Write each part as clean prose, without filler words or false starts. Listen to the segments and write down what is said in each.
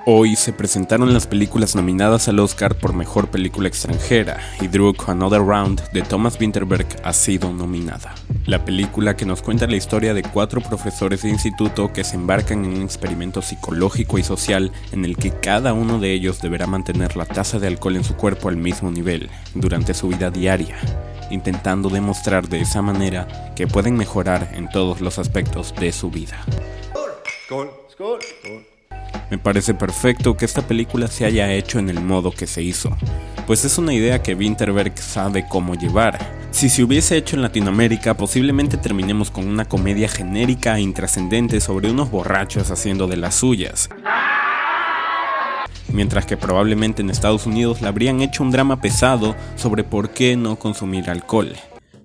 Hoy se presentaron las películas nominadas al Oscar por Mejor Película Extranjera y Druk Another Round de Thomas Vinterberg ha sido nominada. La película, que nos cuenta la historia de 4 profesores de instituto que se embarcan en un experimento psicológico y social en el que cada uno de ellos deberá mantener la tasa de alcohol en su cuerpo al mismo nivel durante su vida diaria, intentando demostrar de esa manera que pueden mejorar en todos los aspectos de su vida. Skål, skål, skål. Me parece perfecto que esta película se haya hecho en el modo que se hizo, pues es una idea que Vinterberg sabe cómo llevar. Si se hubiese hecho en Latinoamérica, posiblemente terminemos con una comedia genérica e intrascendente sobre unos borrachos haciendo de las suyas. Mientras que probablemente en Estados Unidos le habrían hecho un drama pesado sobre por qué no consumir alcohol.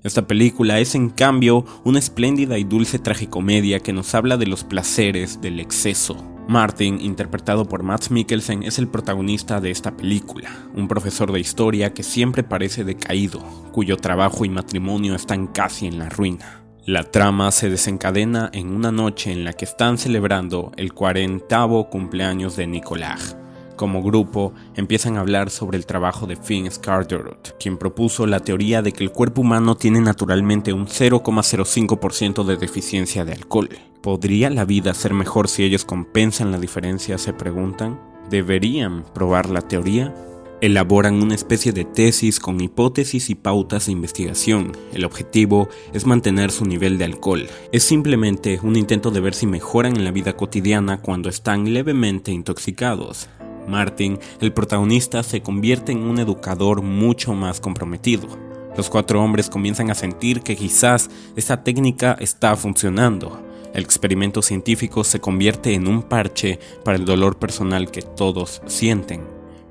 Esta película es en cambio una espléndida y dulce tragicomedia que nos habla de los placeres del exceso. Martin, interpretado por Mads Mikkelsen, es el protagonista de esta película, un profesor de historia que siempre parece decaído, cuyo trabajo y matrimonio están casi en la ruina. La trama se desencadena en una noche en la que están celebrando el 40º cumpleaños de Nicolás. Como grupo, empiezan a hablar sobre el trabajo de Finn Skårderud, quien propuso la teoría de que el cuerpo humano tiene naturalmente un 0,05% de deficiencia de alcohol. ¿Podría la vida ser mejor si ellos compensan la diferencia?, se preguntan. ¿Deberían probar la teoría? Elaboran una especie de tesis con hipótesis y pautas de investigación. El objetivo es mantener su nivel de alcohol. Es simplemente un intento de ver si mejoran en la vida cotidiana cuando están levemente intoxicados. Martin, el protagonista, se convierte en un educador mucho más comprometido. Los 4 hombres comienzan a sentir que quizás esta técnica está funcionando. El experimento científico se convierte en un parche para el dolor personal que todos sienten,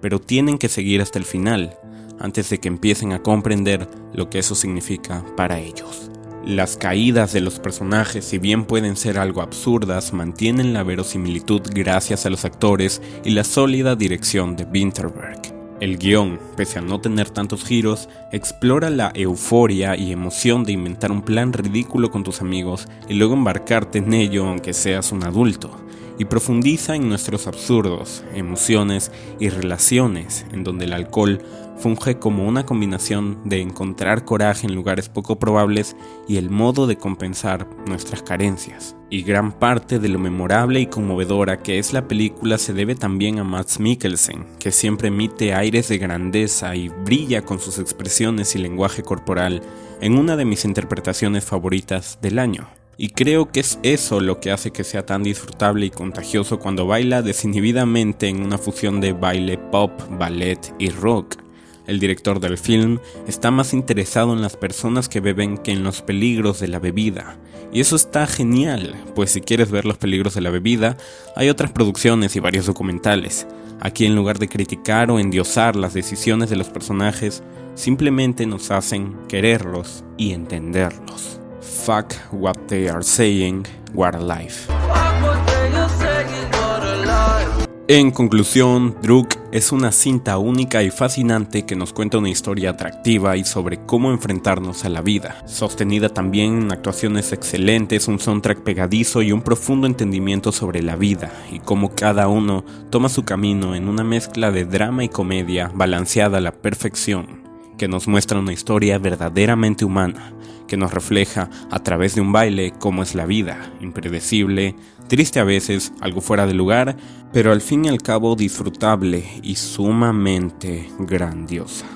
pero tienen que seguir hasta el final, antes de que empiecen a comprender lo que eso significa para ellos. Las caídas de los personajes, si bien pueden ser algo absurdas, mantienen la verosimilitud gracias a los actores y la sólida dirección de Vinterberg. El guión, pese a no tener tantos giros, explora la euforia y emoción de inventar un plan ridículo con tus amigos y luego embarcarte en ello aunque seas un adulto, y profundiza en nuestros absurdos, emociones y relaciones, en donde el alcohol funge como una combinación de encontrar coraje en lugares poco probables y el modo de compensar nuestras carencias. Y gran parte de lo memorable y conmovedora que es la película se debe también a Mads Mikkelsen, que siempre emite aires de grandeza y brilla con sus expresiones y lenguaje corporal en una de mis interpretaciones favoritas del año. Y creo que es eso lo que hace que sea tan disfrutable y contagioso cuando baila desinhibidamente en una fusión de baile pop, ballet y rock. El director del film está más interesado en las personas que beben que en los peligros de la bebida. Y eso está genial, pues si quieres ver los peligros de la bebida, hay otras producciones y varios documentales. Aquí, en lugar de criticar o endiosar las decisiones de los personajes, simplemente nos hacen quererlos y entenderlos. Fuck what they are saying, what a life. En conclusión, Druk es una cinta única y fascinante que nos cuenta una historia atractiva y sobre cómo enfrentarnos a la vida, sostenida también en actuaciones excelentes, un soundtrack pegadizo y un profundo entendimiento sobre la vida y cómo cada uno toma su camino en una mezcla de drama y comedia balanceada a la perfección, que nos muestra una historia verdaderamente humana, que nos refleja a través de un baile cómo es la vida, impredecible, triste a veces, algo fuera de lugar, pero al fin y al cabo disfrutable y sumamente grandiosa.